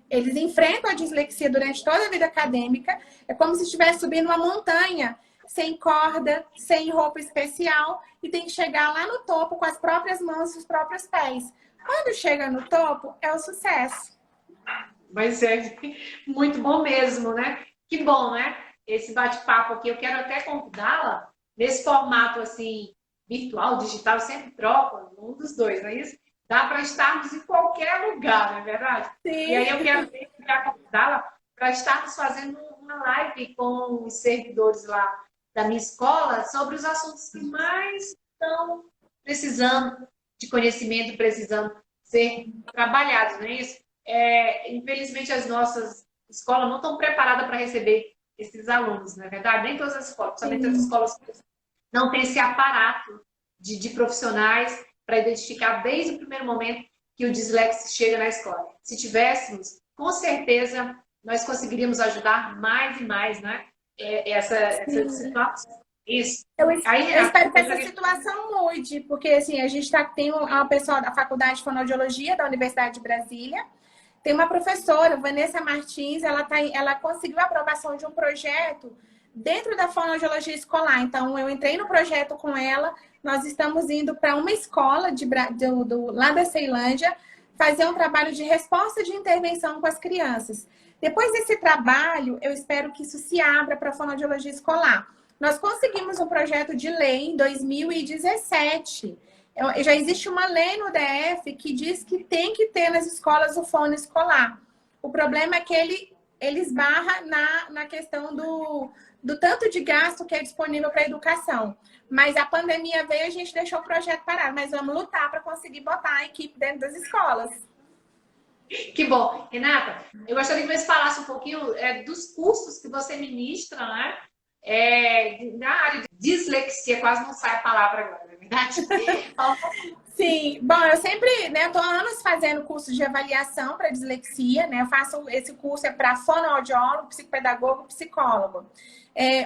eles enfrentam a dislexia durante toda a vida acadêmica. É como se estivesse subindo uma montanha, sem corda, sem roupa especial, e tem que chegar lá no topo com as próprias mãos e os próprios pés. Quando chega no topo, é o sucesso. Mas é muito bom mesmo, né? Que bom, né? Esse bate-papo aqui. Eu quero até convidá-la nesse formato assim, virtual, digital, eu sempre troco um dos dois, não é isso? Dá para estarmos em qualquer lugar, não é verdade? Sim. E aí eu quero convidá-la para estarmos fazendo uma live com os servidores lá da minha escola sobre os assuntos que mais estão precisando de conhecimento, precisando ser trabalhados, não é isso? Infelizmente, as nossas escolas não estão preparadas para receber esses alunos, não é verdade? Nem todas as escolas, principalmente as escolas não têm esse aparato de profissionais para identificar desde o primeiro momento que o dislexo chega na escola. Se tivéssemos, com certeza, nós conseguiríamos ajudar mais e mais, né? Essa situação. Isso. Eu espero que essa situação mude, porque assim, a gente tem uma pessoa da Faculdade de Fonoaudiologia da Universidade de Brasília, tem uma professora, Vanessa Martins, ela conseguiu a aprovação de um projeto dentro da fonoaudiologia escolar. Então, eu entrei no projeto com ela, nós estamos indo para uma escola lá da Ceilândia fazer um trabalho de resposta de intervenção com as crianças. Depois desse trabalho, eu espero que isso se abra para a fonoaudiologia escolar. Nós conseguimos um projeto de lei em 2017. Já existe uma lei no DF que diz que tem que ter nas escolas o fono escolar. O problema é que ele esbarra na questão do tanto de gasto que é disponível para a educação. Mas a pandemia veio e a gente deixou o projeto parado. Mas vamos lutar para conseguir botar a equipe dentro das escolas. Que bom. Renata, eu gostaria que você falasse um pouquinho dos cursos que você ministra, né? Na área de dislexia, quase não sai a palavra agora, não é verdade? Sim, bom, eu sempre, estou há anos fazendo curso de avaliação para dislexia, né? Eu faço esse curso para fonoaudiólogo, psicopedagogo, psicólogo.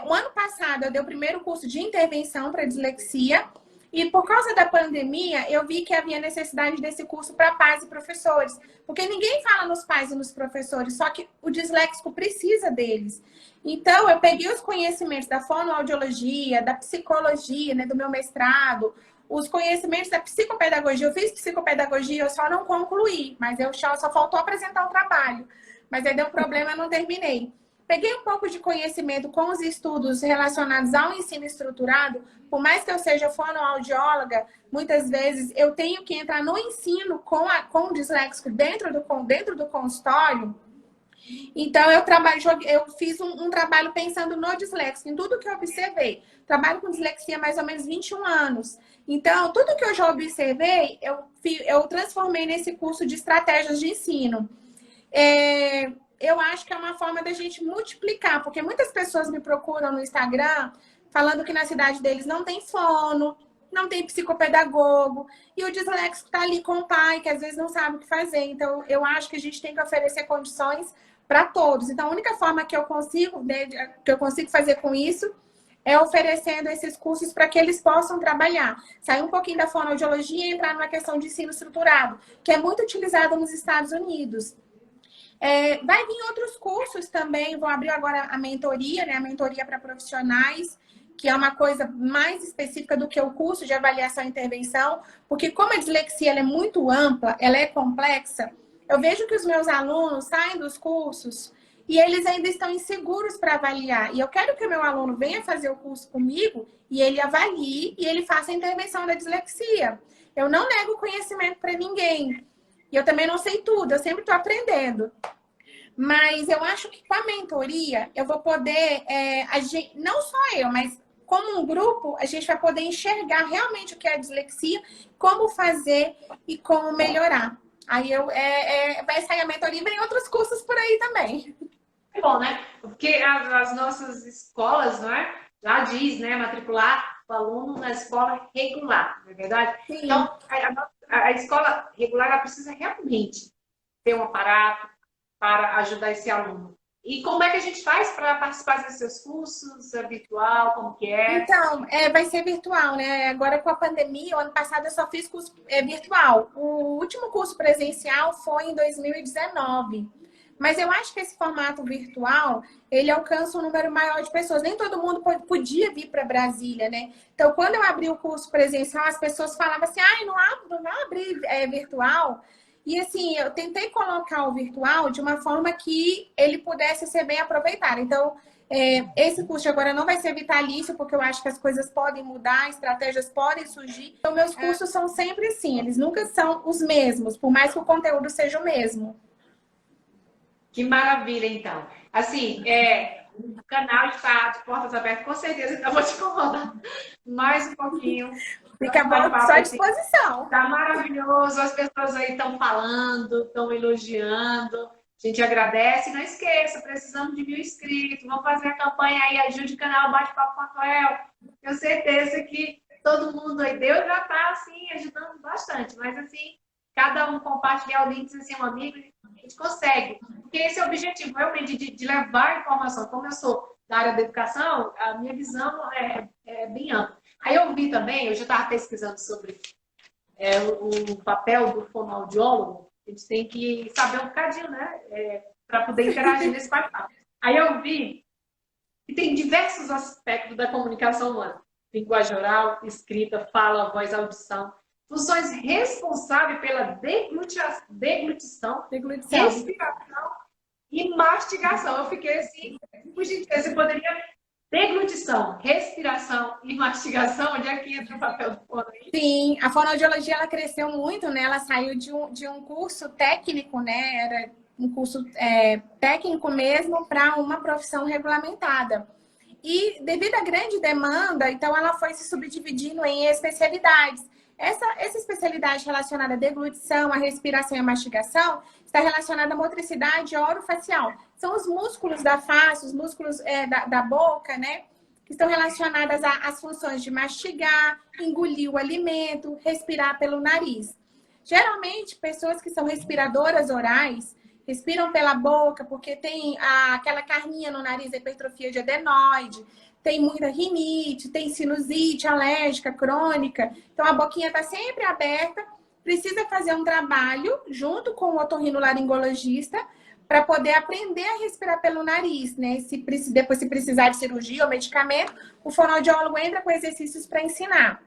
O ano passado eu dei o primeiro curso de intervenção para dislexia e por causa da pandemia eu vi que havia necessidade desse curso para pais e professores, porque ninguém fala nos pais e nos professores, só que o disléxico precisa deles. Então, eu peguei os conhecimentos da fonoaudiologia, da psicologia, né, do meu mestrado, os conhecimentos da psicopedagogia. Eu fiz psicopedagogia, eu só não concluí, mas só faltou apresentar o trabalho. Mas aí deu um problema, eu não terminei. Peguei um pouco de conhecimento com os estudos relacionados ao ensino estruturado. Por mais que eu seja fonoaudióloga, muitas vezes eu tenho que entrar no ensino com o disléxico dentro do consultório. Então, eu fiz um trabalho pensando no disléxico, em tudo que eu observei. Trabalho com dislexia há mais ou menos 21 anos. Então, tudo que eu já observei, eu transformei nesse curso de estratégias de ensino. Eu acho que é uma forma da gente multiplicar, porque muitas pessoas me procuram no Instagram falando que na cidade deles não tem fono, não tem psicopedagogo, e o disléxico está ali com o pai, que às vezes não sabe o que fazer. Então, eu acho que a gente tem que oferecer condições para todos. Então, a única forma que eu consigo, né, que eu consigo fazer com isso é oferecendo esses cursos para que eles possam trabalhar. Sair um pouquinho da fonoaudiologia e entrar numa questão de ensino estruturado, que é muito utilizado nos Estados Unidos. Vai vir outros cursos também, vou abrir agora a mentoria, né? A mentoria para profissionais, que é uma coisa mais específica do que o curso de avaliação e intervenção, porque como a dislexia ela é muito ampla, ela é complexa, eu vejo que os meus alunos saem dos cursos e eles ainda estão inseguros para avaliar. E eu quero que o meu aluno venha fazer o curso comigo e ele avalie e ele faça a intervenção da dislexia. Eu não nego conhecimento para ninguém. E eu também não sei tudo, eu sempre estou aprendendo. Mas eu acho que com a mentoria eu vou poder, não só eu, mas como um grupo, a gente vai poder enxergar realmente o que é a dislexia, como fazer e como melhorar. Aí vai sair a mentoria e vem outros cursos por aí também. É bom, né? Porque as nossas escolas, não é? Já diz, né? Matricular o aluno na escola regular, não é verdade? Sim. Então, a escola regular ela precisa realmente ter um aparato para ajudar esse aluno. E como é que a gente faz para participar desses cursos? É virtual? Como que é? Então, vai ser virtual, né? Agora com a pandemia, o ano passado eu só fiz curso virtual. O último curso presencial foi em 2019. Mas eu acho que esse formato virtual, ele alcança um número maior de pessoas. Nem todo mundo podia vir para Brasília, né? Então, quando eu abri o curso presencial, as pessoas falavam assim, ai, não abri virtual. E assim, eu tentei colocar o virtual de uma forma que ele pudesse ser bem aproveitado. Então, esse curso agora não vai ser vitalício, porque eu acho que as coisas podem mudar, estratégias podem surgir. Então, meus cursos são sempre assim, eles nunca são os mesmos, por mais que o conteúdo seja o mesmo. Que maravilha, então. Assim, o canal está de portas abertas, com certeza, então eu vou te incomodar mais um pouquinho. Fica só à disposição. Está maravilhoso, as pessoas aí estão falando, estão elogiando. A gente agradece. Não esqueça, precisamos de 1.000 inscritos. Vamos fazer a campanha aí, ajude o canal Bate-Papo com a Cleo. Tenho certeza que todo mundo aí, Deus já está assim, ajudando bastante. Mas assim, cada um compartilhar o link, dizer assim, um amigo, a gente consegue. Porque esse é o objetivo, realmente, de levar a informação. Como eu sou da área da educação, a minha visão é bem ampla. Aí eu vi também, eu já estava pesquisando sobre o papel do fonoaudiólogo, a gente tem que saber um bocadinho, né? Para poder interagir nesse bate-papo. Aí eu vi que tem diversos aspectos da comunicação humana. Linguagem oral, escrita, fala, voz, audição. Funções responsáveis pela deglutição, respiração e mastigação. Eu fiquei assim, por gentileza, você poderia... Deglutição, respiração e mastigação, onde é que entra o papel do fono? Sim, a fonoaudiologia ela cresceu muito, né? Ela saiu de um curso técnico, né? Era um curso técnico mesmo para uma profissão regulamentada. E devido à grande demanda, então ela foi se subdividindo em especialidades. Essa especialidade relacionada à deglutição, à respiração e à mastigação está relacionada à motricidade orofacial. São os músculos da face, os músculos da boca, né? Que estão relacionadas às funções de mastigar, engolir o alimento, respirar pelo nariz. Geralmente, pessoas que são respiradoras orais respiram pela boca porque tem aquela carninha no nariz, hipertrofia de adenoide, tem muita rinite, tem sinusite alérgica crônica. Então, a boquinha está sempre aberta. Precisa fazer um trabalho junto com o otorrinolaringologista para poder aprender a respirar pelo nariz, né? Depois, se precisar de cirurgia ou medicamento, o fonoaudiólogo entra com exercícios para ensinar.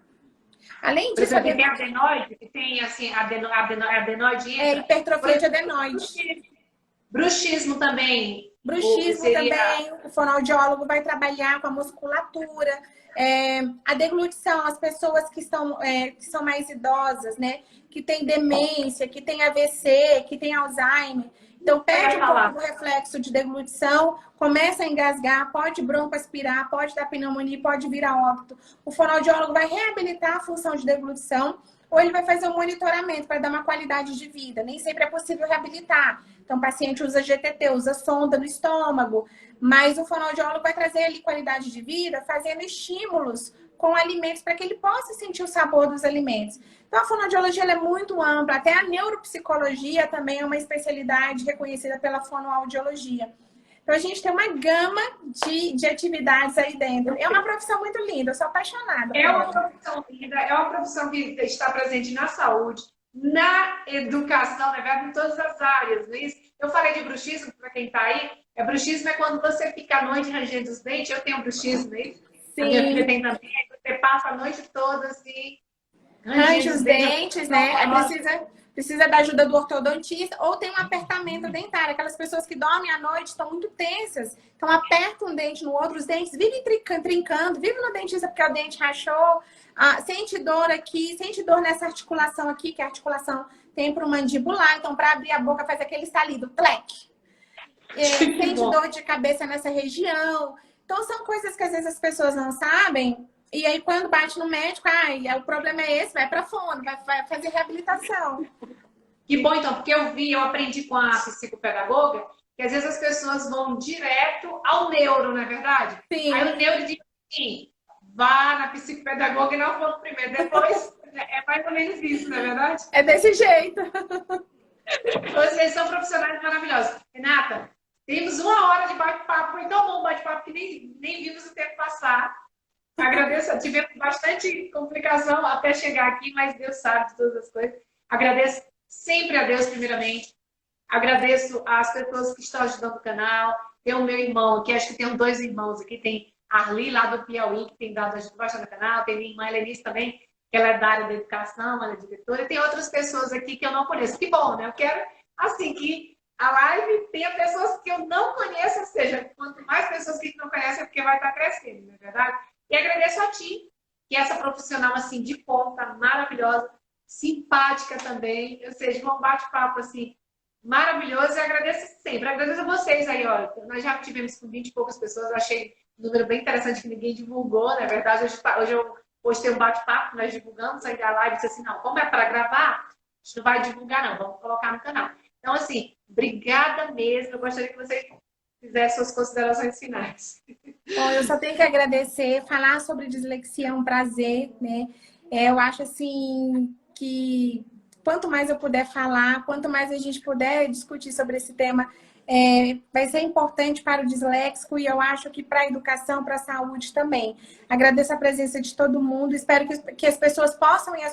Além disso... Por exemplo, tem adenoide, que tem assim, adenoide entra. Hipertrofia de adenoide. Bruxismo também. Bruxismo também, o fonoaudiólogo vai trabalhar com a musculatura. A deglutição, as pessoas que são mais idosas, né? Que tem demência, que tem AVC, que tem Alzheimer. Então, perde um pouco do reflexo de deglutição, começa a engasgar, pode broncoaspirar, pode dar pneumonia, pode vir a óbito. O fonoaudiólogo vai reabilitar a função de deglutição ou ele vai fazer um monitoramento para dar uma qualidade de vida. Nem sempre é possível reabilitar. Então, o paciente usa GTT, usa sonda no estômago, mas o fonoaudiólogo vai trazer ali qualidade de vida fazendo estímulos com alimentos para que ele possa sentir o sabor dos alimentos. Então, a fonoaudiologia ela é muito ampla, até a neuropsicologia também é uma especialidade reconhecida pela fonoaudiologia. Então, a gente tem uma gama de atividades aí dentro. É uma profissão muito linda, eu sou apaixonada. É uma profissão linda, é uma profissão que está presente na saúde, na educação, na verdade, em todas as áreas. Não é isso? Eu falei de bruxismo, para quem está aí, bruxismo é quando você fica à noite rangendo os dentes. Eu tenho bruxismo, não é isso? Sim. A minha filha tem também, você passa a noite toda assim, range os dentes, né? Precisa da ajuda do ortodontista, ou tem um apertamento dentário. Aquelas pessoas que dormem à noite estão muito tensas, então apertam um dente no outro, os dentes vivem trincando, vivem no dentista porque o dente rachou, sente dor aqui, sente dor nessa articulação aqui, que a articulação temporomandibular, então para abrir a boca faz aquele estalido, tlec. Sente dor de cabeça nessa região. Então são coisas que às vezes as pessoas não sabem. E aí, quando bate no médico, o problema é esse, vai para fono, vai fazer reabilitação. Que bom, então, porque eu aprendi com a psicopedagoga que às vezes as pessoas vão direto ao neuro, não é verdade? Sim. Aí o neuro diz assim, vá na psicopedagoga e não fono primeiro, depois é mais ou menos isso, não é verdade? É desse jeito. Vocês são profissionais maravilhosos. Renata, temos 1 hora de bate-papo, foi tão bom bate-papo que nem vimos o tempo passar. Agradeço, tivemos bastante complicação até chegar aqui, mas Deus sabe de todas as coisas. Agradeço sempre a Deus, primeiramente. Agradeço às pessoas que estão ajudando o canal. Tem o meu irmão, que acho que tem 2 irmãos aqui. Tem a Arli, lá do Piauí, que tem dado ajuda bastante no canal. Tem minha irmã Helenice também, que ela é da área da educação, ela é diretora. E tem outras pessoas aqui que eu não conheço. Que bom, né? Eu quero, assim, que a live tenha pessoas que eu não conheço, ou seja, quanto mais pessoas que não conhecem, é porque vai estar crescendo, não é verdade? E agradeço a ti, que é essa profissional assim de ponta, maravilhosa, simpática também, ou seja, um bate-papo assim maravilhoso. E agradeço sempre, agradeço a vocês aí, olha, nós já tivemos com 20 e poucas pessoas, achei um número bem interessante que ninguém divulgou, na verdade, hoje eu postei um bate-papo, nós divulgamos aí a live, disse assim, não, como é para gravar, a gente não vai divulgar não, vamos colocar no canal. Então assim, obrigada mesmo, eu gostaria que vocês fizessem suas considerações finais. Bom, eu só tenho que agradecer, falar sobre dislexia é um prazer, né? Eu acho assim que quanto mais eu puder falar, quanto mais a gente puder discutir sobre esse tema, vai ser importante para o disléxico e eu acho que para a educação, para a saúde também. Agradeço a presença de todo mundo, espero que as pessoas possam ir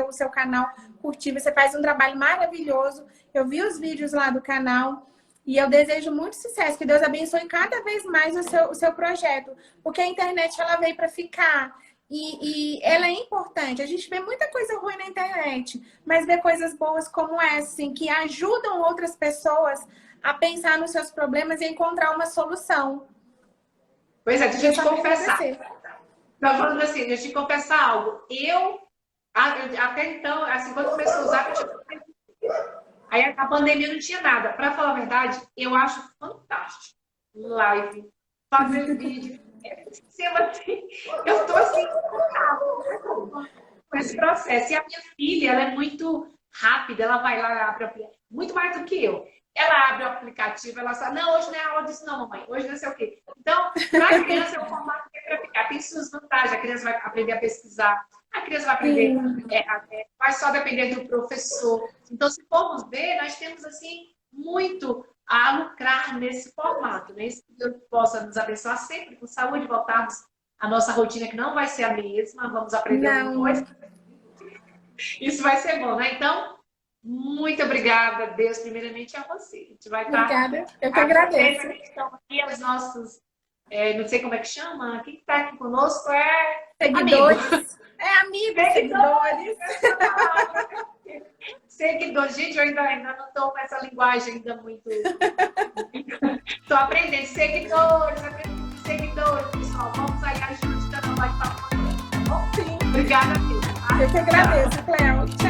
o seu canal curtir. Você faz um trabalho maravilhoso, eu vi os vídeos lá do canal. E eu desejo muito sucesso, que Deus abençoe cada vez mais o seu projeto. Porque a internet ela veio para ficar. E ela é importante. A gente vê muita coisa ruim na internet, mas vê coisas boas como essa, assim, que ajudam outras pessoas a pensar nos seus problemas e encontrar uma solução. Pois é, deixa eu te confessar. Não, falando assim, deixa eu te confessar algo. Eu até então, assim, quando comecei a usar, eu tinha... Aí a pandemia não tinha nada. Para falar a verdade, eu acho fantástico. Live, fazer vídeo. Assim, eu estou assim, com esse processo. E a minha filha, ela é muito rápida. Ela vai lá, abre muito mais do que eu. Ela abre o aplicativo, ela fala, não, hoje não é aula disso não, mamãe. Hoje não sei o quê. Então, para a criança é um formato que é para ficar. Tem suas vantagens. A criança vai aprender a pesquisar. A criança vai aprender, vai só depender do professor. Então, se formos ver, nós temos, assim, muito a lucrar nesse formato, né? Que Deus possa nos abençoar sempre com saúde, voltarmos à nossa rotina, que não vai ser a mesma, vamos aprender alguma coisa. Isso vai ser bom, né? Então, muito obrigada, Deus, primeiramente a você. A gente vai estar... Obrigada, eu que agradeço. Estão aqui os nossos, não sei como é que chama, quem está aqui conosco seguidores. Amigo. Amigos, seguidores. Seguidores. Gente, eu ainda não estou com essa linguagem ainda muito... Estou aprendendo. Seguidores, pessoal. Vamos aí, ajude, tá no bate-papo. Sim. Obrigada, Deus. Eu que agradeço, Cléo. Tchau.